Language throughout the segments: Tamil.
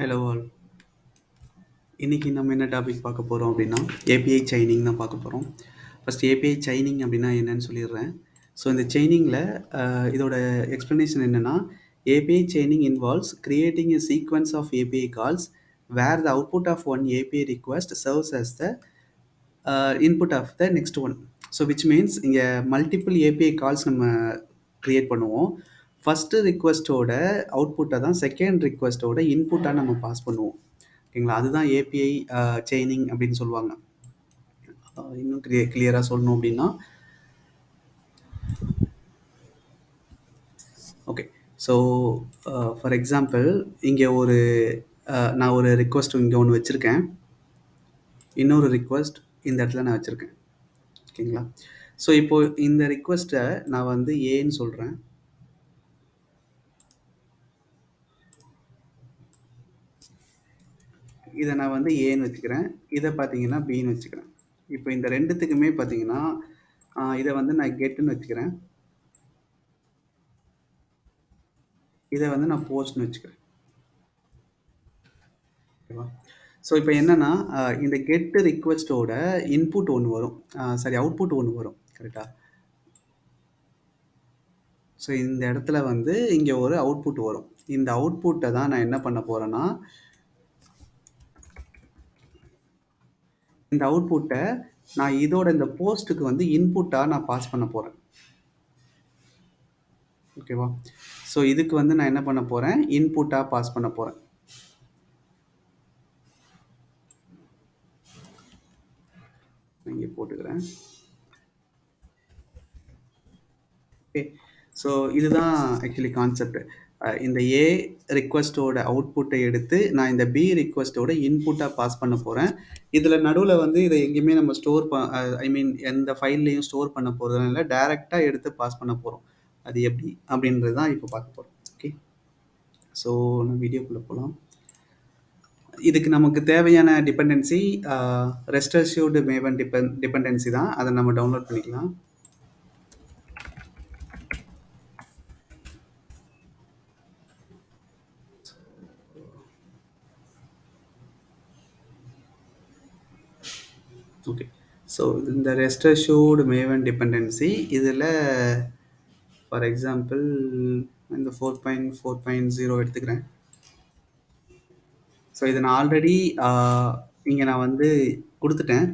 Hello all. இன்னைக்கு நம்ம என்ன டாபிக் பார்க்க போகிறோம் அப்படின்னா ஏபிஐ செயினிங் தான் பார்க்க போகிறோம். ஃபர்ஸ்ட் ஏபிஐ செயினிங் அப்படின்னா என்னன்னு சொல்லிடுறேன். ஸோ இந்த செயினிங்கில் இதோட எக்ஸ்ப்ளனேஷன் என்னென்னா, API chaining involves creating a sequence of API calls where the output of one API request serves as the input of the next one. So which means இங்கே மல்டிபிள் ஏபிஐ கால்ஸ் நம்ம க்ரியேட் பண்ணுவோம். ஃபஸ்ட்டு ரிக்வெஸ்ட்டோட அவுட்புட்டை தான் செகண்ட் ரிக்வெஸ்ட்டோட இன்புட்டாக நம்ம பாஸ் பண்ணுவோம். ஓகேங்களா? அதுதான் ஏபிஐ செயினிங் அப்படின்னு சொல்லுவாங்க. இன்னும் கிளியராக சொல்லணும் அப்படின்னா, ஓகே. ஸோ ஃபார் எக்ஸாம்பிள் இங்கே நான் ஒரு ரிக்வெஸ்ட் இங்கே ஒன்று வச்சுருக்கேன். இன்னொரு ரிக்வெஸ்ட் இந்த இடத்துல நான் வச்சுருக்கேன். ஓகேங்களா? ஸோ இப்போது இந்த ரிக்வெஸ்ட்டை நான் வந்து ஏன்னு சொல்கிறேன். இதை நான் வந்து ஏன்னு வச்சுக்கிறேன். இதை பார்த்தீங்கன்னா பின்னு வச்சுக்கிறேன். இப்போ இந்த ரெண்டுத்துக்குமே பார்த்தீங்கன்னா இதை வந்து நான் கெட்டுன்னு வச்சுக்கிறேன். இதை வந்து நான் போஸ்ட்னு வச்சுக்கிறேன். ஓகேவா? ஸோ இப்போ என்னன்னா இந்த கெட் ரிக்வெஸ்ட்டோட இன்புட் ஒன்று வரும், சாரி அவுட்புட் ஒன்று வரும். கரெக்டா? ஸோ இந்த இடத்துல வந்து இங்கே ஒரு அவுட்புட் வரும். இந்த அவுட்புட்டை தான் நான் என்ன பண்ண போகிறேன்னா, இந்த அவுட்புட்டை நான் இதோட இந்த போஸ்ட்டுக்கு வந்து இன்புட்டாக நான் பாஸ் பண்ண போகிறேன். ஓகேவா? ஸோ இதுக்கு வந்து நான் என்ன பண்ண போகிறேன், இன்புட்டாக பாஸ் பண்ண போகிறேன். இங்கே போட்டுக்கிறேன். ஓகே. ஸோ இதுதான் ஆக்சுவலி கான்செப்ட். இந்த ஏ ரிக்வெஸ்ட்டோட அவுட்புட்டை எடுத்து நான் இந்த பி ரிக்வெஸ்ட்டோட இன்புட்டாக பாஸ் பண்ண போகிறேன். இதில் நடுவில் வந்து இதை எங்கேயுமே நம்ம எந்த ஃபைல்லையும் ஸ்டோர் பண்ண போகிறதுனால டைரெக்டாக எடுத்து பாஸ் பண்ண போகிறோம். அது எப்படி அப்படின்றது தான் இப்போ பார்க்க போகிறோம். ஓகே. ஸோ நான் வீடியோக்குள்ளே போகலாம். இதுக்கு நமக்கு தேவையான dependency rest assured Maven dependency தான். அதை நம்ம டவுன்லோட் பண்ணிக்கலாம். ஓகே. ஸோ இந்த ரெஸ்ட் அஷ்யூர்டு மேவன் டிபெண்டன்சி இதில் ஃபார் எக்ஸாம்பிள் இந்த 4.4.0 எடுத்துக்கிறேன். ஸோ இதை நான் ஆல்ரெடி இங்கே நான் வந்து கொடுத்துட்டேன்.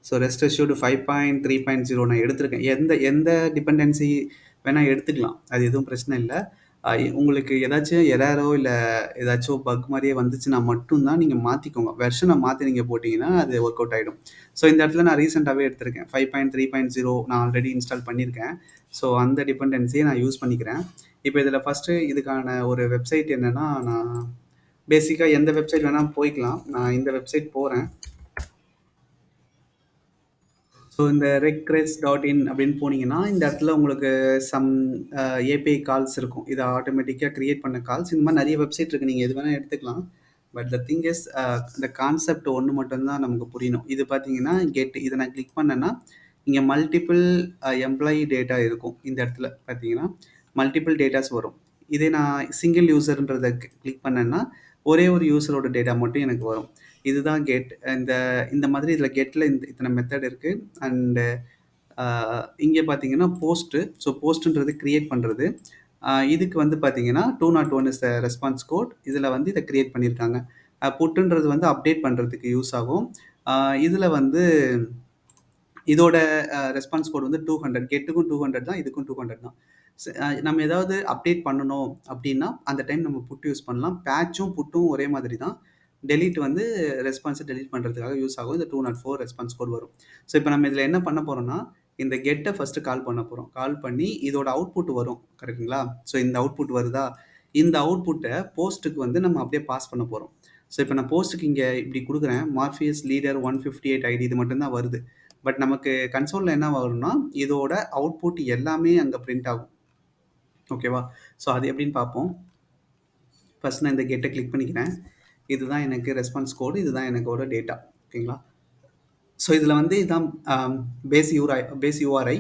ஸோ ரெஸ்ட் அஷ்யூர்டு 5.3.0 நான் எடுத்திருக்கேன். எந்த எந்த டிபெண்டன்சி வேணால் எடுத்துக்கலாம், அது எதுவும் பிரச்சனை இல்லை. உங்களுக்கு ஏதாச்சும் எரரோ இல்லை ஏதாச்சும் பக் மாதிரியே வந்துச்சுன்னா மட்டும்தான் நீங்கள் மாற்றிக்கோங்க. வெர்ஷனை மாற்றி நீங்கள் போட்டிங்கன்னா அது ஒர்க் அவுட் ஆகிடும். ஸோ இந்த இடத்துல நான் ரீசெண்டாகவே எடுத்திருக்கேன். 5.3.0 நான் ஆல்ரெடி இன்ஸ்டால் பண்ணியிருக்கேன். ஸோ அந்த டிபெண்டன்சியை நான் யூஸ் பண்ணிக்கிறேன். இப்போ இதில் ஃபஸ்ட்டு இதுக்கான ஒரு வெப்சைட் என்னென்னா, நான் பேசிக்காக எந்த வெப்சைட் வேணால் போய்க்கலாம். நான் இந்த வெப்சைட் போகிறேன். ஸோ இந்த recres.in அப்படின்னு போனீங்கன்னா இந்த இடத்துல உங்களுக்கு சம் ஏபிஐ கால்ஸ் இருக்கும். இது ஆட்டோமேட்டிக்காக க்ரியேட் பண்ண கால்ஸ். இந்த மாதிரி நிறைய வெப்சைட் இருக்குது, நீங்கள் எது வேணால் எடுத்துக்கலாம். பட் த திங் இஸ் இந்த கான்செப்ட் ஒன்று மட்டும்தான் நமக்கு புரியணும். இது பார்த்தீங்கன்னா கெட், இதை நான் கிளிக் பண்ணேன்னா இங்கே மல்டிபிள் எம்ப்ளாயி டேட்டா இருக்கும். இந்த இடத்துல பார்த்தீங்கன்னா மல்டிபிள் டேட்டாஸ் வரும். இதே நான் சிங்கிள் யூசர்ன்றதை கிளிக் பண்ணேன்னா ஒரே ஒரு யூசரோட டேட்டா மட்டும் எனக்கு வரும். இதுதான் கெட். இந்த மாதிரி இதில் கெட்டில் இத்தனை மெத்தட் இருக்குது. அண்டு இங்கே பார்த்தீங்கன்னா போஸ்ட்டு. ஸோ போஸ்ட்டுன்றது க்ரியேட் பண்ணுறது. இதுக்கு வந்து பார்த்தீங்கன்னா 201 இஸ் த ரெஸ்பான்ஸ் கோட். இதில் வந்து இதை க்ரியேட் பண்ணியிருக்காங்க. புட்டுன்றது வந்து அப்டேட் பண்ணுறதுக்கு யூஸ் ஆகும். இதில் வந்து இதோட ரெஸ்பான்ஸ் கோட் வந்து 200. கெட்டுக்கும் 200 தான், இதுக்கும் 200 தான். நம்ம ஏதாவது அப்டேட் பண்ணணும் அப்படின்னா அந்த டைம் நம்ம புட்டு யூஸ் பண்ணலாம். பேட்சும் புட்டும் ஒரே மாதிரி தான். டெலீட் வந்து ரெஸ்பான்ஸை டெலீட் பண்ணுறதுக்காக யூஸ் ஆகும். இந்த 204 ரெஸ்பான்ஸ் கோட் வரும். ஸோ இப்போ நம்ம இதில் என்ன பண்ண போகிறோம்னா, இந்த கெட்டை ஃபஸ்ட்டு கால் பண்ண போகிறோம். கால் பண்ணி இதோட அவுட்புட் வரும். கரெக்டுங்களா? ஸோ இந்த அவுட்புட் வருதா, இந்த அவுட்புட்டை போஸ்ட்டுக்கு வந்து நம்ம அப்படியே பாஸ் பண்ண போகிறோம். ஸோ இப்போ நான் போஸ்ட்டுக்கு இங்கே இப்படி கொடுக்குறேன், மார்ஃபியஸ் லீடர் 158 ஐடி, இது மட்டும்தான் வருது. பட் நமக்கு கன்சோலில் என்ன வரும்னா இதோட அவுட்புட் எல்லாமே அங்கே பிரிண்ட் ஆகும். ஓகேவா? ஸோ அது எப்படின்னு பார்ப்போம். ஃபஸ்ட் நான் இந்த கெட்டை கிளிக் பண்ணிக்கிறேன். இதுதான் எனக்கு ரெஸ்பான்ஸ் கோடு, இதுதான் எனக்கோட டேட்டா. ஓகேங்களா? ஸோ இதில் வந்து இதுதான் பேஸ் யூஆர்ஐ.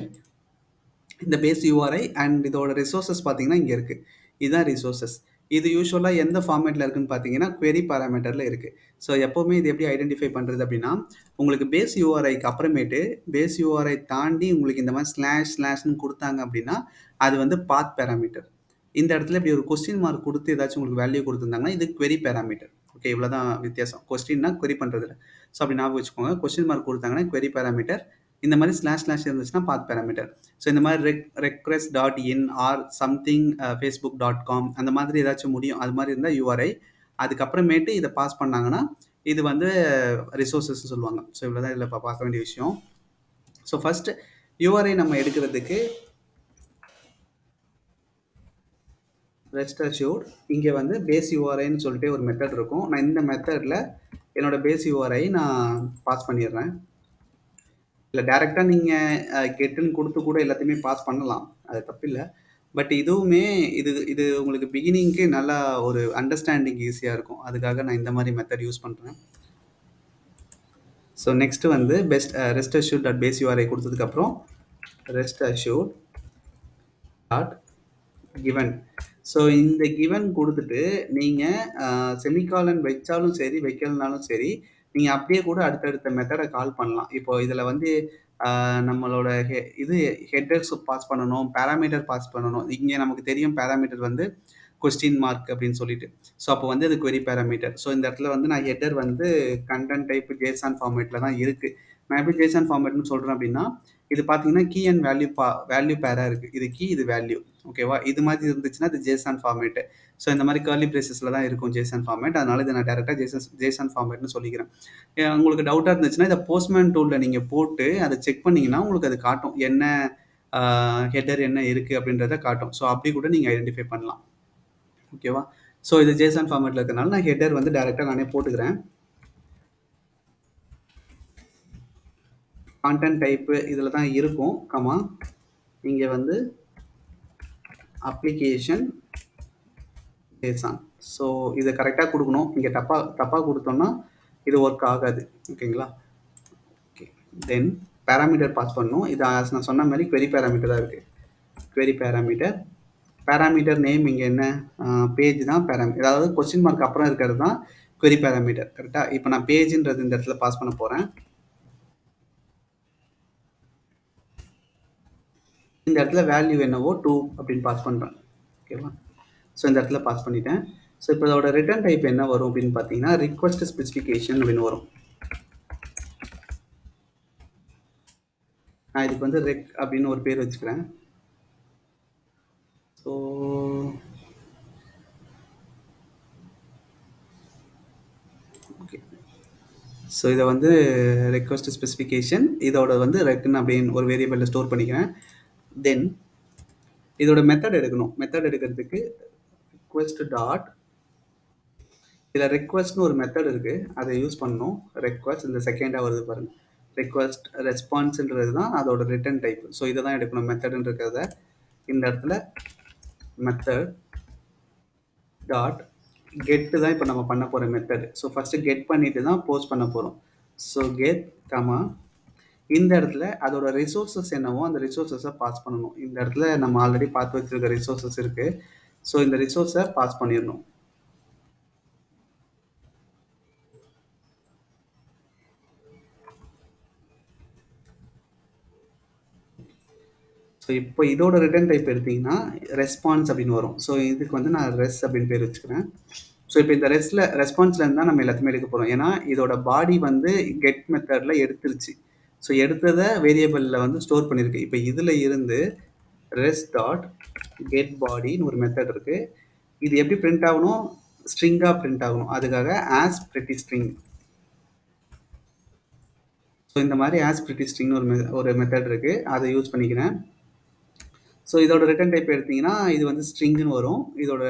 இந்த பேஸ் யூஆர்ஐ அண்ட் இதோட ரிசோர்ஸஸ் பார்த்தீங்கன்னா இங்கே இருக்குது. இதுதான் ரிசோர்ஸஸ். இது யூசுவலா எந்த ஃபார்மேட்ல இருக்குன்னு பார்த்தீங்கன்னா, query பாராமீட்டர்ல இருக்கு. ஸோ எப்பவுமே இது எப்படி ஐடென்டிஃபை பண்றது அப்படின்னா, உங்களுக்கு பேஸ் யூஆர்ஐக்கு அப்புறமேட்டு பேஸ் யூஆர்ஐ தாண்டி உங்களுக்கு இந்த மாதிரி ஸ்லாஷ்ன்னு குடுத்தாங்க அப்படின்னா, அது வந்து பாத் பாராமீட்டர். இந்த இடத்துல இப்படி ஒரு கொஸ்டின் மார்க் குடுத்து ஏதாச்சும் உங்களுக்கு வேல்யூ குடுத்திருந்தாங்கன்னா, இது query பாராமீட்டர். ஓகே, இவ்வளோதான் வித்தியாசம். கொஸ்டின்னா query பண்றதுல. ஸோ அப்படி ஞாபகம் வச்சுக்கோங்க. கொஸ்டின் மார்க் குடுத்தாங்கன்னா query பாராமீட்டர். இந்த மாதிரி ஸ்லாஷ் இருந்துச்சுன்னா பாத் பாராமீட்டர். ஸோ இந்த மாதிரி request dot in or something Facebook dot com அந்த மாதிரி ஏதாச்சும் முடியும். அது மாதிரி இருந்தால் யூஆர்ஐ. அதுக்கப்புறமேட்டு இதை பாஸ் பண்ணாங்கன்னா இது வந்து ரிசோர்ஸஸ் சொல்லுவாங்க. ஸோ இவ்வளோதான் இதில் இப்போ பார்க்க வேண்டிய விஷயம். ஸோ ஃபர்ஸ்ட் யூஆர்ஐ நம்ம எடுக்கிறதுக்கு ரெஸ்ட் அஷ்யூர்ட் இங்கே வந்து பேஸ் யூஆர்ஐன்னு சொல்லிட்டு ஒரு மெத்தட் இருக்கும். நான் இந்த மெத்தடில் என்னோட பேஸ் யூஆர்ஐ நான் பாஸ் பண்ணிடுறேன். இல்லை டேரெக்டாக நீங்கள் கெட்டுன்னு கொடுத்து கூட எல்லாத்தையுமே பாஸ் பண்ணலாம், அது தப்பில்லை. பட் இதுவுமே இது இது உங்களுக்கு பிகினிங்க்கு நல்லா ஒரு அண்டர்ஸ்டாண்டிங் ஈஸியாக இருக்கும். அதுக்காக நான் இந்த மாதிரி மெத்தட் யூஸ் பண்ணுறேன். ஸோ நெக்ஸ்ட்டு வந்து rest assured dot base URI கொடுத்ததுக்கப்புறம் rest assured dot given. So இந்த கிவன் கொடுத்துட்டு நீங்கள் செமிகாலன் வச்சாலும் சரி வைக்கலனாலும் சரி, நீங்கள் அப்படியே கூட அடுத்தடுத்த மெத்தடை கால் பண்ணலாம். இப்போ இதில் வந்து நம்மளோட இது ஹெட்டர்ஸ் பாஸ் பண்ணணும், பேராமீட்டர் பாஸ் பண்ணணும். இங்கே நமக்கு தெரியும் பேராமீட்டர் வந்து கொஸ்டின் மார்க் அப்படின்னு சொல்லிட்டு. ஸோ அப்போ வந்து அது query பேராமீட்டர். ஸோ இந்த இடத்துல வந்து நான் ஹெட்டர் வந்து கண்டென்ட் டைப் ஜேசன் ஃபார்மேட்டில் தான் இருக்குது. நான் எப்படி ஜேசன் ஃபார்மேட்னு சொல்கிறேன் அப்படின்னா, இது பார்த்தீங்கன்னா கீ அண்ட் வேல்யூ பேராக இருக்குது. இது கீ, இது வேல்யூ. ஓகேவா? இது மாதிரி இருந்துச்சுன்னா இது ஜேசன் ஃபார்மேட்டு. ஸோ இந்த மாதிரி கர்லி பிரேசஸில் தான் இருக்கும் ஜேசன் ஃபார்மேட். அதனால இதை நான் டேரெக்டாக ஜேசன் ஃபார்மேட்னு சொல்லிக்கிறேன். உங்களுக்கு டவுட்டாக இருந்துச்சுன்னா இதை போஸ்ட்மேன் டூலில் நீங்கள் போட்டு அதை செக் பண்ணிங்கன்னா உங்களுக்கு அது காட்டும். என்ன ஹெட்டர் என்ன இருக்குது அப்படின்றத காட்டும். ஸோ அப்படி கூட நீங்கள் ஐடென்டிஃபை பண்ணலாம். ஓகேவா? ஸோ இது ஜேசன் ஃபார்மேட்டில் இருக்கிறனால நான் ஹெட்டர் வந்து டேரெக்டாக நானே போட்டுக்கிறேன். கான்டென்ட் டைப்பு இதில் தான் இருக்கும், கமா இங்கே வந்து அப்ளிகேஷன் ஜேசன். ஸோ இதை கரெக்டாக கொடுக்கணும். இங்கே தப்பாக கொடுத்தோம்னா இது ஒர்க் ஆகாது. ஓகேங்களா? ஓகே, தென் பேராமீட்டர் பாஸ் பண்ணணும். இது நான் சொன்ன மாதிரி query பேராமீட்டராக இருக்குது. query பேராமீட்டர் நேம் இங்கே என்ன பேஜ் தான் பேராமீட்டர், அதாவது கொஸ்டின் மார்க் அப்புறம் இருக்கிறது தான் query பேராமீட்டர். கரெக்டாக? இப்போ நான் பேஜ்ன்றது இந்த இடத்துல பாஸ் பண்ண போகிறேன். இந்த இடத்துல வேல்யூ என்னவோ 2 அப்படின்னு பாஸ் பண்ணுறேன். ஓகேவா? ஸோ இந்த இடத்துல பாஸ் பண்ணிட்டேன். ஸோ இப்போ இதோட ரிட்டர்ன் டைப் என்ன வரும் அப்படின்னு பார்த்தீங்கன்னா ரிக்வெஸ்ட் ஸ்பெசிஃபிகேஷன் அப்படின்னு வரும். நான் இதுக்கு வந்து ரெக் அப்படின்னு ஒரு பேர் வச்சுக்கிறேன். ஸோ ஓகே, ஸோ இதை வந்து ரெக்வெஸ்ட் ஸ்பெசிஃபிகேஷன் இதோட வந்து ரெக்குன்னு அப்படின்னு ஒரு வேரியபிளில் ஸ்டோர் பண்ணிக்கிறேன். தென் இதோட மெத்தட் எடுக்கணும். மெத்தட் எடுக்கிறதுக்கு ரிக்வெஸ்ட் டாட் இதில் ரெக்வெஸ்ட்னு ஒரு மெத்தட் இருக்குது, அதை யூஸ் பண்ணணும். ரெக்வெஸ்ட் இந்த செகண்டாக வருது பாருங்கள், ரெக்வெஸ்ட் ரெஸ்பான்ஸ்ன்றது தான் அதோட ரிட்டர்ன் டைப். ஸோ இதை தான் எடுக்கணும் மெத்தட்னு இருக்கிறத. இந்த இடத்துல மெத்தட் டாட் கெட்டு தான் இப்போ நம்ம பண்ண போகிற மெத்தட். ஸோ ஃபஸ்ட்டு கெட் பண்ணிட்டு தான் போஸ்ட் பண்ண போகிறோம். ஸோ கெட் கமா இந்த இடத்துல அதோட ரிசோர்ஸஸ் என்னவோ அந்த ரிசோர்ஸஸை பாஸ் பண்ணணும். இந்த இடத்துல நம்ம ஆல்ரெடி பார்த்து வச்சிருக்க ரிசோர்ஸஸ் இருக்குது. ஸோ இந்த ரிசோர்ஸை பாஸ் பண்ணிடணும். ஸோ இப்போ இதோட ரிட்டர்ன் டைப் எடுத்தீங்கன்னா ரெஸ்பான்ஸ் அப்படின்னு வரும். ஸோ இதுக்கு வந்து நான் ரெஸ் அப்படின்னு பேர் வச்சுக்கிறேன். ஸோ இப்போ இந்த ரெஸ்பான்ஸ்ல இருந்தால் நம்ம எல்லாத்தையுமே எடுக்க போகிறோம். ஏன்னா இதோட பாடி வந்து கெட் மெத்தடில் எடுத்துருச்சு. ஸோ எடுத்ததை வேரியபிளில் வந்து ஸ்டோர் பண்ணியிருக்கு. இப்போ இதில் இருந்து ரெஸ் டாட் கெட் பாடின்னு ஒரு மெத்தட் இருக்குது. இது எப்படி பிரிண்ட் ஆகணும்? ஸ்ட்ரிங்காக பிரிண்ட் ஆகணும். அதுக்காக ஆஸ் பிரிட்டி ஸ்ட்ரிங். ஸோ இந்த மாதிரி ஆஸ் பிரிட்டி ஸ்ட்ரிங்னு ஒரு மெத்தட் இருக்குது, அதை யூஸ் பண்ணிக்கிறேன். ஸோ இதோட ரிட்டர்ன் டைப் எடுத்தீங்கன்னா இது வந்து ஸ்ட்ரிங்னு வரும். இதோட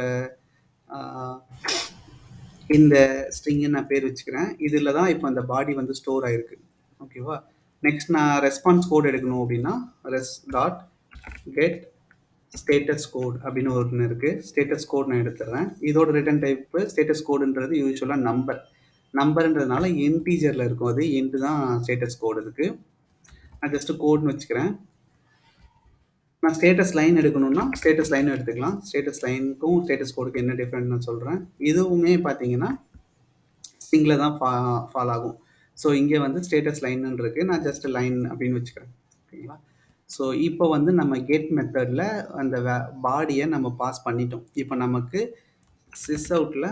இந்த ஸ்ட்ரிங்கு நான் பேர் வச்சுக்கிறேன். இதில் தான் இப்போ அந்த பாடி வந்து ஸ்டோர் ஆகிருக்கு. ஓகேவா? நெக்ஸ்ட் நான் ரெஸ்பான்ஸ் கோட் எடுக்கணும் அப்படின்னா ரெஸ் டாட் கெட் ஸ்டேட்டஸ் கோட் அப்படின்னு ஒன்று இருக்குது. ஸ்டேட்டஸ் கோட் நான் எடுத்துடுறேன். இதோட ரிட்டர்ன் டைப்பு ஸ்டேட்டஸ் கோடுன்றது யூஸ்வலாக நம்பர்ன்றதுனால இன்டீஜரில் இருக்கும். அது இன்ட்டு தான் ஸ்டேட்டஸ் கோடு இருக்குது. நான் ஜஸ்ட்டு கோட்னு வச்சுக்கிறேன். நான் ஸ்டேட்டஸ் லைன் எடுக்கணும்னா ஸ்டேட்டஸ் லைன் எடுத்துக்கலாம். ஸ்டேட்டஸ் லைனுக்கும் ஸ்டேட்டஸ் கோடுக்கும் என்ன டிஃப்ரெண்ட் நான் சொல்கிறேன். இதுவுமே பார்த்தீங்கன்னா ஸ்ட்ரிங்கில் தான் ஃபால் ஆகும். ஸோ இங்கே வந்து ஸ்டேட்டஸ் லைன்னு இருக்குது. நான் ஜஸ்ட் லைன் அப்படின்னு வச்சுக்கிறேன். ஓகேங்களா? ஸோ இப்போ வந்து நம்ம கெட் மெத்தடில் அந்த பாடியை நம்ம பாஸ் பண்ணிட்டோம். இப்போ நமக்கு சிஸ் அவுட்டில்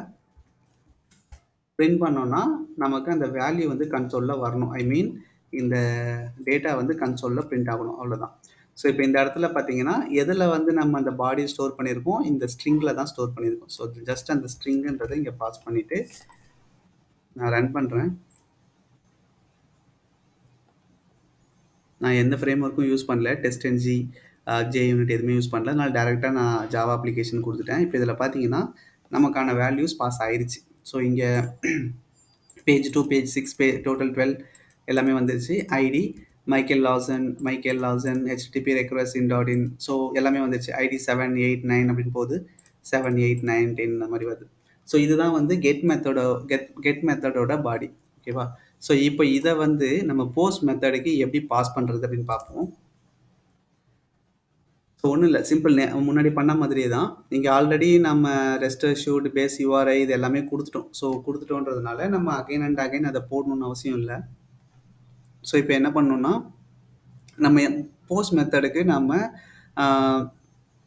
பிரிண்ட் பண்ணோன்னா நமக்கு அந்த வேல்யூ வந்து கன்சோலில் வரணும். ஐ மீன் இந்த டேட்டா வந்து கன்சோலில் பிரிண்ட் ஆகணும். அவ்வளோதான். ஸோ இப்போ இந்த இடத்துல பார்த்தீங்கன்னா எதில் வந்து நம்ம அந்த பாடி ஸ்டோர் பண்ணியிருக்கோம், இந்த ஸ்ட்ரிங்கில் தான் ஸ்டோர் பண்ணியிருக்கோம். ஸோ ஜஸ்ட் அந்த ஸ்ட்ரிங்குன்றதை இங்கே பாஸ் பண்ணிவிட்டு நான் ரன் பண்ணுறேன். நான் எந்த ஃப்ரேம் ஒர்க்கும் யூஸ் பண்ணல. டெஸ்ட்-என்ஜி, JUnit எதுவுமே யூஸ் பண்ணல. அதனால் டேரெக்டாக நான் ஜாவா அப்ளிகேஷன் கொடுத்துட்டேன். இப்போ இதில் பார்த்தீங்கன்னா நமக்கான வேல்யூஸ் பாஸ் ஆயிடுச்சு. ஸோ இங்கே பேஜ் 2, பேஜ் 6, டோட்டல் 12 எல்லாமே வந்துருச்சு. ID Michael Lawson HTTP request in. So எல்லாமே வந்துருச்சு. ஐடி 7, 8, 9 அப்படின்னு போகுது. 7, 8, 9, 10 இந்த மாதிரி வருது. ஸோ இதுதான் வந்து கெட் மெத்தடோட பாடி. ஓகேவா? ஸோ இப்போ இதை வந்து நம்ம போஸ்ட் மெத்தடுக்கு எப்படி பாஸ் பண்ணுறது அப்படின்னு பார்ப்போம். ஸோ ஒன்றும் இல்லை, சிம்பிள். முன்னாடி பண்ண மாதிரியே தான். இங்கே ஆல்ரெடி நம்ம ரெஸ்ட் அஷ்யூர்ட், பேஸ் URI இது எல்லாமே கொடுத்துட்டோம். ஸோ கொடுத்துட்டோன்றதுனால நம்ம அகைன் அண்ட் அகைன் அதை போடணும்னு அவசியம் இல்லை. ஸோ இப்போ என்ன பண்ணணும்னா நம்ம போஸ்ட் மெத்தடுக்கு நம்ம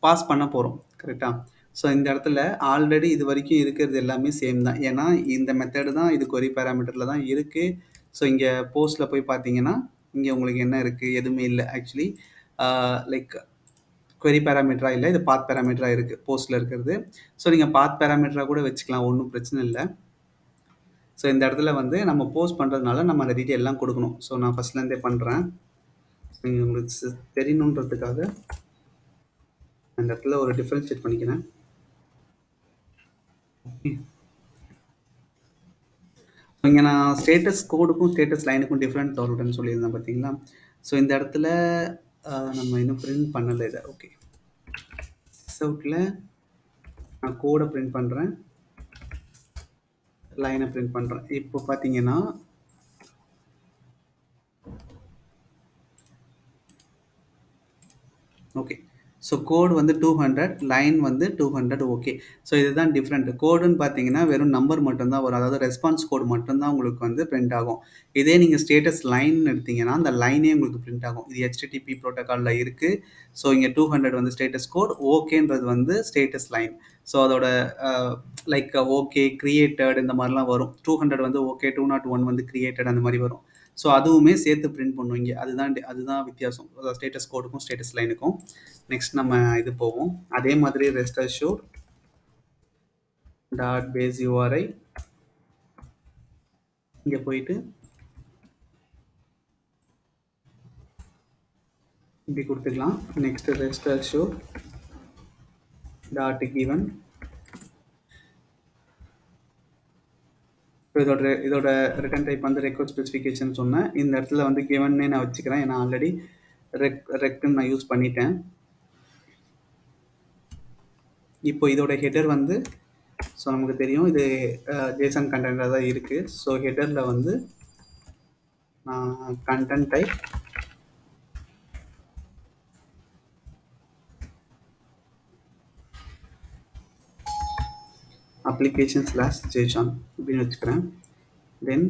பாஸ் பண்ண போகிறோம். கரெக்டாக? ஸோ இந்த இடத்துல ஆல்ரெடி இது வரைக்கும் இருக்கிறது எல்லாமே சேம் தான். ஏன்னா இந்த மெத்தடு தான் இது கொரி பேராமீட்டரில் தான் இருக்குது. ஸோ இங்கே போஸ்ட்டில் போய் பார்த்தீங்கன்னா இங்கே உங்களுக்கு என்ன இருக்குது, எதுவுமே இல்லை. ஆக்சுவலி லைக் கொரி பேராமீட்டராக இல்லை, இது பாத் பேராமீட்டராக இருக்குது போஸ்ட்டில் இருக்கிறது. ஸோ நீங்கள் பாத் பேராமீட்டராக கூட வச்சுக்கலாம், ஒன்றும் பிரச்சனை இல்லை. ஸோ இந்த இடத்துல வந்து நம்ம போஸ்ட் பண்ணுறதுனால நம்ம அந்த டீட்டெயிலாம் கொடுக்கணும். ஸோ நான் ஃபஸ்ட்லேருந்தே பண்ணுறேன். நீங்கள் உங்களுக்கு தெரியணுன்றதுக்காக அந்த இடத்துல ஒரு டிஃப்ரென்ஷியேட் பண்ணிக்கிறேன். இங்கே நான் ஸ்டேட்டஸ் கோடுக்கும் ஸ்டேட்டஸ் லைனுக்கும் டிஃப்ரெண்ட் சொல்கிறேன்னு சொல்லியிருந்தேன் பார்த்தீங்களா? ஸோ இந்த இடத்துல நம்ம இன்னும் பிரிண்ட் பண்ணலை இதை. ஓகே, அவுட்டில் நான் கோடை பிரிண்ட் பண்ணுறேன், லைனை பிரிண்ட் பண்ணுறேன். இப்போ பார்த்தீங்கன்னா ஓகே, ஸோ கோடு வந்து 200, லைன் வந்து 200. ஓகே, ஸோ இதுதான் டிஃப்ரெண்ட். கோடுன்னு பார்த்தீங்கன்னா வெறும் நம்பர் மட்டும்தான் வரும், அதாவது ரெஸ்பான்ஸ் கோடு மட்டும்தான் உங்களுக்கு வந்து பிரிண்ட் ஆகும். இதே நீங்கள் ஸ்டேட்டஸ் லைன் எடுத்தீங்கன்னா அந்த லைனே உங்களுக்கு பிரிண்ட் ஆகும். இது HTTP ப்ரோட்டோக்காலில் இருக்குது. ஸோ இங்கே 200 வந்து ஸ்டேட்டஸ் கோட், ஓகேன்றது வந்து ஸ்டேட்டஸ் லைன். ஸோ அதோட லைக் ஓகே, கிரியேட்டட் இந்த மாதிரிலாம் வரும். 200 வந்து ஓகே, 201 வந்து கிரியேட்டட் அந்த மாதிரி வரும். ஸோ அதுவுமே சேர்த்து பிரிண்ட் பண்ணும் இங்கே. அதுதான் வித்தியாசம் ஸ்டேட்டஸ் கோடுக்கும் ஸ்டேட்டஸ் லைனுக்கும். நெக்ஸ்ட் நம்ம இது போவோம். அதே மாதிரி rest assured dot base URI இங்கே போயிட்டு இப்படி கொடுத்துக்கலாம். Next rest assured dot given. இதோட ரிட்டர்ன் டைப் வந்து ரெக்வஸ்ட் ஸ்பெசிஃபிகேஷன் சொன்னேன். இந்த இடத்துல வந்து கிவன்னே நான் வச்சுக்கிறேன், ஏன்னா ஆல்ரெடி ரெக்ட்னு நான் யூஸ் பண்ணிட்டேன். இப்போ இதோட ஹெடர் வந்து ஸோ நமக்கு தெரியும் இது ஜேசன் கண்டென்ட்டாக தான் இருக்குது. ஸோ ஹெடரில் வந்து கண்டென்ட் டைப் application/json அப்படின்னு வச்சுக்கிறேன். தென்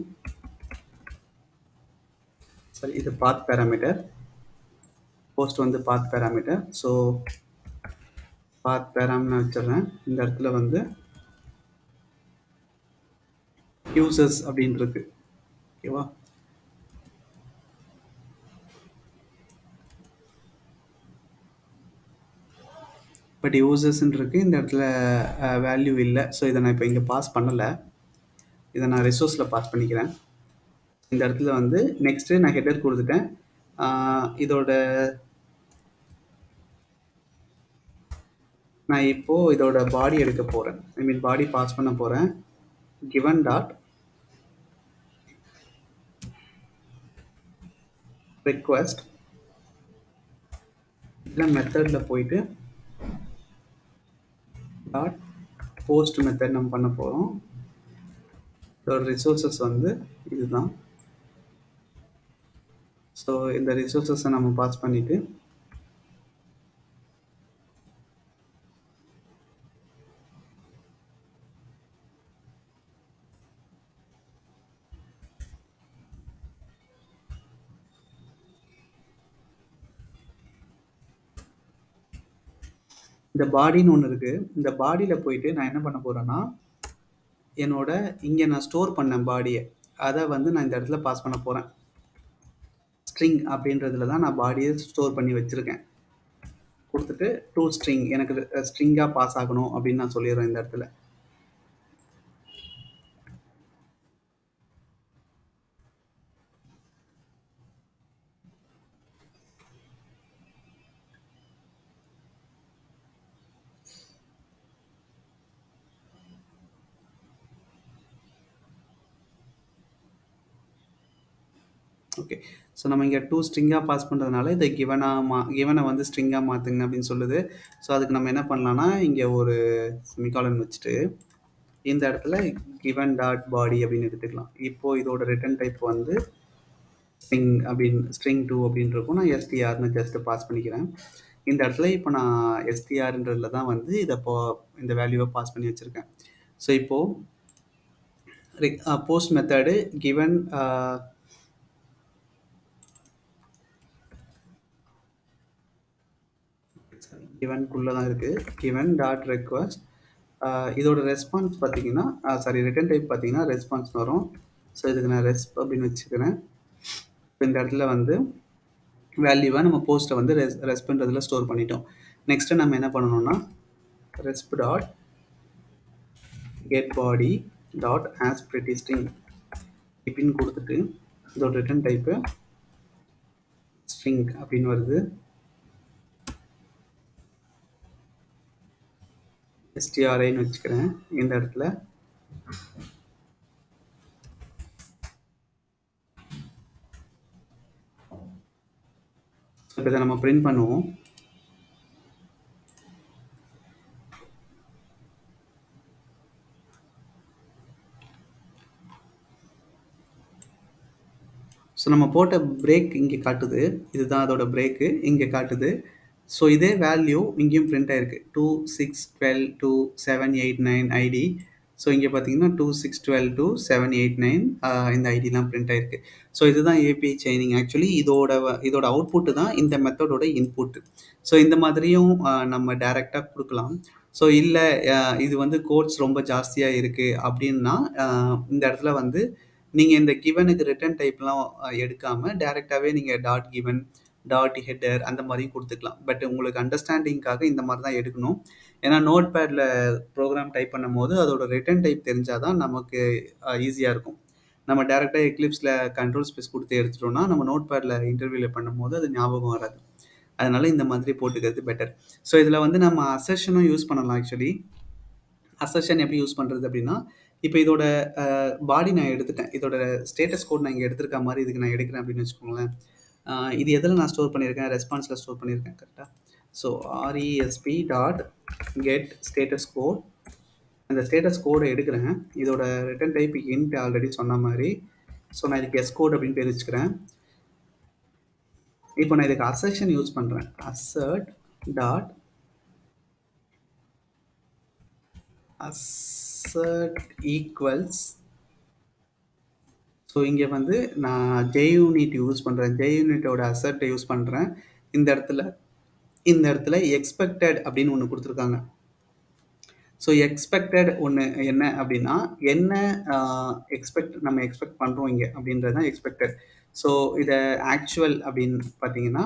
சரி, இது பாத் பேராமீட்டர், போஸ்ட் வந்து பாத் பேராமீட்டர். ஸோ பாத் பேராமீட்டர் வச்சிடுறேன். இந்த இடத்துல வந்து யூசர்ஸ் அப்படின்னு இருக்கு. ஓகேவா? பட் யூசர்ஸ்ன்னு இருக்குது, இந்த இடத்துல வேல்யூ இல்லை. ஸோ இதை நான் இப்போ இங்கே பாஸ் பண்ணலை, இதை நான் ரிசோர்ஸில் பாஸ் பண்ணிக்கிறேன். இந்த இடத்துல வந்து நெக்ஸ்ட்டு நான் ஹெடர் கொடுத்துட்டேன். இதோட நான் இப்போது இதோட பாடி எடுக்க போகிறேன். ஐ மீன் பாடி பாஸ் பண்ண போகிறேன். given டாட் request இல்லை மெத்தடில் போயிட்டு டாட் போஸ்ட் மெத்தட் நம்ம பண்ண போகிறோம். இதோட ரிசோர்ஸஸ் வந்து இதுதான். ஸோ இந்த ரிசோர்ஸஸை நம்ம பாஸ் பண்ணிவிட்டு இந்த பாடின்னு ஒண்ணு இருக்கு. இந்த பாடியில போயிட்டு நான் என்ன பண்ண போறேன்னா, என்னோட இங்க நான் ஸ்டோர் பண்ணேன் பாடிய. அத வந்து நான் இந்த இடத்துல பாஸ் பண்ண போறேன். ஸ்ட்ரிங் அப்படின்றதுல தான் நான் பாடிய ஸ்டோர் பண்ணி வச்சிருக்கேன். குடுத்துட்டு டூ ஸ்ட்ரிங் எனக்கு ஸ்ட்ரிங்கா பாஸ் ஆகணும் அப்படின்னு நான் சொல்லிடுறேன் இந்த இடத்துல. ஓகே. ஸோ நம்ம இங்க டூ ஸ்ட்ரிங்கா பாஸ் பண்றதுனால இத கிவன வந்து ஸ்ட்ரிங்கா மாத்துங்க அப்படின்னு சொல்லுது. ஸோ அதுக்கு நம்ம என்ன பண்ணலாம்னா, இங்க ஒரு செமிகாலன் வச்சுட்டு, இந்த இடத்துல கிவன் டாட் பாடி அப்படின்னு எடுத்துக்கலாம். இப்போ இதோட ரிட்டர்ன் டைப் வந்து ஸ்ட்ரிங் 2 அப்படின்னு இருக்கும். நான் எஸ்டிஆர்னு ஜஸ்ட் பாஸ் பண்ணிக்கிறேன். இந்த இடத்துல இப்போ நான் எஸ்டிஆர்ன்றதுல தான் வந்து இந்த வேல்யூவை பாஸ் பண்ணி வச்சிருக்கேன். ஸோ இப்போ போஸ்ட் மெத்தடு கிவன் கிவன்குள்ள தான் இருக்கு. கிவன் டாட் ரெக்வஸ்ட் இதோட ரெஸ்பான்ஸ் பார்த்தீங்கன்னா ரிட்டர்ன் டைப் பார்த்தீங்கன்னா ரெஸ்பான்ஸ் வரும். ஸோ இதுக்கு நான் ரெஸ்ப் அப்படின்னு வச்சுக்கிறேன். இப்போ இந்த இடத்துல வந்து வேல்யூவை நம்ம போஸ்ட்டை வந்து ரெஸ்ப்ன்றதுல ஸ்டோர் பண்ணிட்டோம். நெக்ஸ்ட்டு நம்ம என்ன பண்ணணும்னா resp dot get body dot as pretty string இப்படின்னு கொடுத்துட்டு இதோட ரிட்டர்ன் டைப்பு ஸ்ட்ரிங் அப்படின்னு வருது. எஸ்டிஆர்ஐன்னு வச்சுக்கிறேன் இந்த இடத்துல. இப்போ இதை நம்ம பிரிண்ட் பண்ணுவோம். ஸோ நம்ம போட்ட பிரேக் இங்கே காட்டுது. இதுதான் அதோட பிரேக்கு இங்கே காட்டுது. ஸோ இதே வேல்யூ இங்கேயும் பிரிண்ட் ஆயிருக்கு. 2 6 12 2 7 8 9 ஐடி. ஸோ இங்கே பார்த்தீங்கன்னா 2 6 12 2 7 8 9 இந்த ஐடிலாம் பிரிண்ட் ஆயிருக்கு. ஸோ இதுதான் ஏபிஐ செயினிங். ஆக்சுவலி இதோட அவுட்புட்டு தான் இந்த மெத்தடோட இன்புட்டு. ஸோ இந்த மாதிரியும் நம்ம டைரெக்டாக கொடுக்கலாம். ஸோ இல்லை இது வந்து கோட்ஸ் ரொம்ப ஜாஸ்தியாக இருக்குது அப்படின்னா இந்த இடத்துல வந்து நீங்கள் இந்த கிவனுக்கு ரிட்டர்ன் டைப்லாம் எடுக்காமல் டேரெக்டாகவே நீங்கள் டாட் கிவன் டாட் ஹெட்டர் அந்த மாதிரியும் கொடுத்துக்கலாம். பட் உங்களுக்கு அண்டர்ஸ்டாண்டிங்காக இந்த மாதிரி தான் எடுக்கணும். ஏன்னா நோட் பேடில் ப்ரோக்ராம் டைப் பண்ணும் போது அதோட ரிட்டர்ன் டைப் தெரிஞ்சால் தான் நமக்கு ஈஸியாக இருக்கும். நம்ம டேரெக்டாக எக்லிப்ஸில் கண்ட்ரோல் ஸ்பேஸ் கொடுத்து எடுத்துட்டோம்னா நம்ம நோட் பேடில் இன்டர்வியூவில் பண்ணும்போது அது ஞாபகம் வராது. அதனால இந்த மாதிரி போட்டுக்கிறது பெட்டர். ஸோ இதில் வந்து நம்ம அசர்ஷனும் யூஸ் பண்ணலாம். ஆக்சுவலி அசர்ஷன் எப்படி யூஸ் பண்ணுறது அப்படின்னா, இப்போ இதோட பாடி நான் எடுத்துட்டேன். இதோட ஸ்டேட்டஸ் கோட் நான் இங்கே எடுத்திருக்க மாதிரி இதுக்கு நான் எடுக்கிறேன் அப்படின்னு வச்சுக்கோங்களேன். இது எதில் நான் ஸ்டோர் பண்ணியிருக்கேன்? ரெஸ்பான்ஸில் ஸ்டோர் பண்ணியிருக்கேன் கரெக்டாக. So resp dot get status code அந்த ஸ்டேட்டஸ் கோடை எடுக்கிறேன். இதோட ரிட்டர்ன் டைப் இன்ட் ஆல்ரெடி சொன்ன மாதிரி. ஸோ நான் இதுக்கு எஸ் கோட் அப்படின்னு பேர் வச்சுக்கிறேன். இப்போ நான் இதுக்கு அசர்ஷன் யூஸ் பண்ணுறேன். Assert dot assert equals. So இங்கே வந்து நான் JUnit யூஸ் பண்ணுறேன். JUnitோட அசர்ட்டை யூஸ் பண்ணுறேன். இந்த இடத்துல எக்ஸ்பெக்டட் அப்படின்னு ஒன்று கொடுத்துருக்காங்க. ஸோ எக்ஸ்பெக்டட் ஒன்று என்ன அப்படின்னா என்ன நம்ம எக்ஸ்பெக்ட் பண்ணுறோம் இங்கே அப்படின்றது தான் எக்ஸ்பெக்டட். ஸோ இதை ஆக்சுவல் அப்படின்னு பார்த்தீங்கன்னா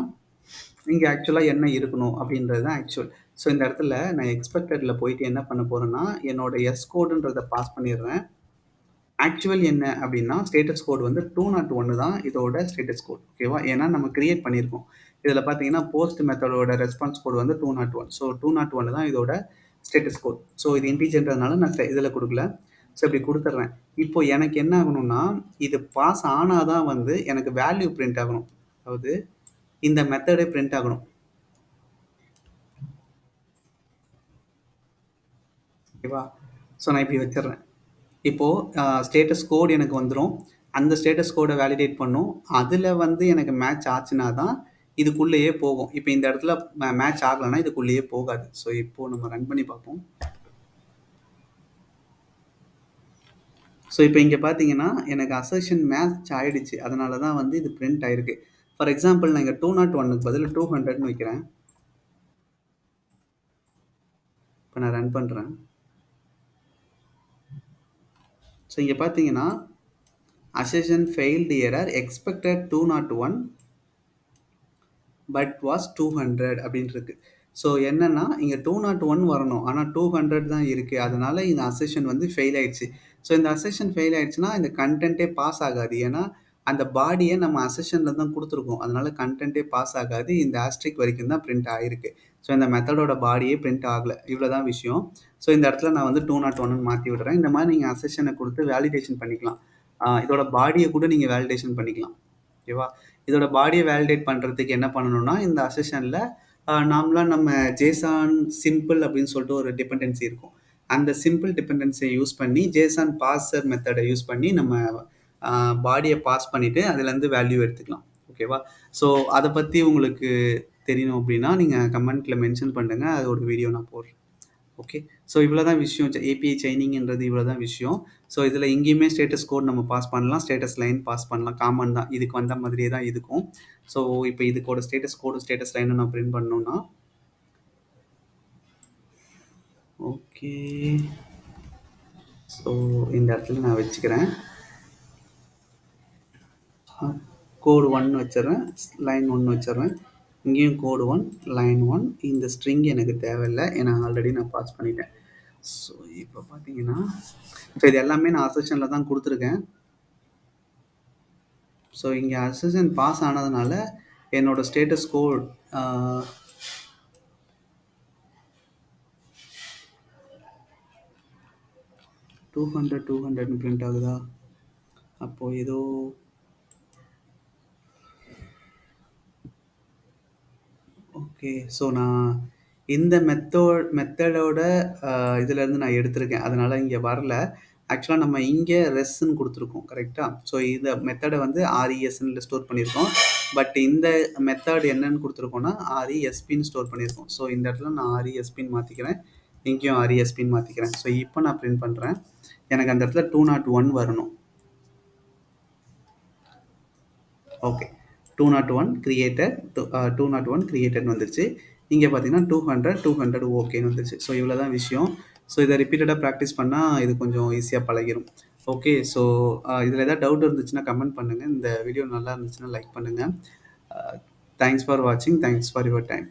இங்கே ஆக்சுவலாக என்ன இருக்கணும் அப்படின்றது தான் ஆக்சுவல். ஸோ இந்த இடத்துல நான் எக்ஸ்பெக்டடில் போயிட்டு என்ன பண்ண போகிறேன்னா என்னோட எஸ் கோடுன்றதை பாஸ் பண்ணிடுறேன். ஆக்சுவல் என்ன அப்படின்னா ஸ்டேட்டஸ் கோட் வந்து 201 தான் இதோட ஸ்டேட்டஸ் கோட். ஓகேவா? ஏன்னா நம்ம கிரியேட் பண்ணியிருக்கோம். இதில் பார்த்தீங்கன்னா போஸ்ட் மெத்தடோட ரெஸ்பான்ஸ் கோட் வந்து 201. ஸோ 201 தான் இதோட ஸ்டேட்டஸ் கோட். ஸோ இது இன்டீஜர்ன்றதுனால நான் இதில் கொடுக்கல. ஸோ இப்படி கொடுத்துட்றேன். இப்போ எனக்கு என்ன ஆகணும்னா இது பாஸ் ஆனால் தான் வந்து எனக்கு வேல்யூ பிரிண்ட் ஆகணும். அதாவது இந்த மெத்தடே பிரிண்ட் ஆகணும். ஓகேவா? ஸோ நான் இப்படி வச்சிடுறேன். இப்போது ஸ்டேட்டஸ் கோட் எனக்கு வந்துடும். அந்த ஸ்டேட்டஸ் கோடை வேலிடேட் பண்ணும். அதில் வந்து எனக்கு மேட்ச் ஆச்சுன்னா தான் இதுக்குள்ளேயே போகும். இப்போ இந்த இடத்துல மேட்ச் ஆகலைன்னா இதுக்குள்ளேயே போகாது. ஸோ இப்போது நம்ம ரன் பண்ணி பார்ப்போம். ஸோ இப்போ இங்கே பார்த்தீங்கன்னா எனக்கு அசர்ஷன் மேட்ச் ஆகிடுச்சு. அதனால தான் வந்து இது பிரிண்ட் ஆகிருக்கு. ஃபார் எக்ஸாம்பிள் நான் இங்கே 201க்கு பதில் 200ன்னு வைக்கிறேன். இப்போ நான் ரன் பண்ணுறேன். ஸோ இங்கே பார்த்தீங்கன்னா assertion failed error expected 201 but was 200 அப்படின்னு இருக்கு. ஸோ என்னன்னா இங்கே 201 வரணும், ஆனால் 200 தான் இருக்குது. அதனால இந்த அசெஷன் வந்து ஃபெயில் ஆயிடுச்சு. ஸோ இந்த அசெஷன் ஃபெயில் ஆயிடுச்சுன்னா இந்த கண்டென்ட்டே பாஸ் ஆகாது. ஏன்னா அந்த பாடியை நம்ம அசெஷனில் தான் கொடுத்துருக்கோம். அதனால கண்டென்ட்டே பாஸ் ஆகாது. இந்த ஆஸ்ட்ரிக் வரைக்கும் தான் பிரிண்ட் ஆகிருக்கு. ஸோ இந்த மெத்தடோட பாடியே பிரிண்ட் ஆகலை. இவ்வளோ தான் விஷயம். ஸோ இந்த இடத்துல நான் வந்து 201 மாற்றி விடுறேன். இந்த மாதிரி நீங்கள் அசெஷனை கொடுத்து வேலிடேஷன் பண்ணிக்கலாம். இதோட பாடியை கூட நீங்கள் வேலிடேஷன் பண்ணிக்கலாம். ஓகேவா? இதோட பாடியை வேலிடேட் பண்ணுறதுக்கு என்ன பண்ணணும்னா இந்த அசெஷனில் நார்மலாக நம்ம ஜேசான் சிம்பிள் அப்படின்னு சொல்லிட்டு ஒரு டிபெண்டன்சி இருக்கும். அந்த சிம்பிள் டிபெண்டன்சியை யூஸ் பண்ணி ஜேசான் பார்சர் மெத்தடை யூஸ் பண்ணி நம்ம பாடியை பாஸ் பண்ணிவிட்டு அதுலேருந்து வேல்யூ எடுத்துக்கலாம். ஓகேவா? ஸோ அதை பற்றி உங்களுக்கு தெரியணும் அப்படின்னா நீங்கள் கமெண்ட்டில் மென்ஷன் பண்ணுங்கள். அது ஒரு வீடியோ நான் போடுறேன். ஓகே. ஸோ இவ்வளோ தான் விஷயம். ஏபிஐ செயினிங்ன்றது இவ்வளோ தான் விஷயம். ஸோ இதில் எங்கேயுமே ஸ்டேட்டஸ் கோட் நம்ம பாஸ் பண்ணலாம், ஸ்டேட்டஸ் லைன் பாஸ் பண்ணலாம். காமன் தான். இதுக்கு வந்த மாதிரியே தான் இதுக்கும். ஸோ இப்போ இதுக்கோட ஸ்டேட்டஸ் கோடும் ஸ்டேட்டஸ் லைனும் நான் பிரிண்ட் பண்ணணும்னா ஓகே. ஸோ இந்த இடத்துல நான் வச்சுக்கிறேன். கோடு 1 வச்சிடுறேன், லைன் 1 வச்சிடுறேன். இங்கேயும் கோடு 1 லைன் 1. இந்த ஸ்ட்ரிங் எனக்கு தேவையில்லை, ஏன்னா ஆல்ரெடி நான் பாஸ் பண்ணிட்டேன். ஸோ இப்போ பார்த்தீங்கன்னா ஸோ இது எல்லாமே நான் அசெஷனில் தான் கொடுத்துருக்கேன். ஸோ இங்கே அசெஷன் பாஸ் ஆனதுனால என்னோட ஸ்டேட்டஸ் கோட் 200 பிரிண்ட் ஆகுதா? அப்போது ஏதோ ஓகே. ஸோ நான் இந்த மெத்தடோட இதுலேருந்து நான் எடுத்திருக்கேன். அதனால் இங்கே வரல. ஆக்சுவலாக நம்ம இங்கே ரெஸ்ன்னு கொடுத்துருக்கோம், கரெக்டாக? ஸோ இந்த மெத்தடை வந்து ஆர்இஎஸ்ன்னு ஸ்டோர் பண்ணியிருக்கோம். பட் இந்த மெத்தட் என்னன்னு கொடுத்துருக்கோன்னா ஆர்இஎஸ்பின்னு ஸ்டோர் பண்ணியிருக்கோம். ஸோ இந்த இடத்துல நான் ஆர்இஎஸ்பின்னு மாற்றிக்கிறேன், இங்கேயும் ஆர்இஎஸ்பின்னு மாற்றிக்கிறேன். ஸோ இப்போ நான் பிரிண்ட் பண்ணுறேன். எனக்கு அந்த இடத்துல 201 வரணும். ஓகே. 201 கிரியேட்டட் 201 கிரியேட்டட் வந்துருச்சு. இங்கே பார்த்தீங்கன்னா 200 ஓகேன்னு வந்துருச்சு. ஸோ இவ்வளோ தான் விஷயம். ஸோ இதை ரிப்பீட்டடாக ப்ராக்டிஸ் பண்ணால் இது கொஞ்சம் ஈஸியாக பழகிடும். ஓகே. ஸோ இதில் ஏதாவது டவுட் இருந்துச்சுன்னா கமெண்ட் பண்ணுங்கள். இந்த வீடியோ நல்லா இருந்துச்சுன்னா லைக் பண்ணுங்கள். தேங்க்ஸ் ஃபார் வாட்சிங். Thanks for your time.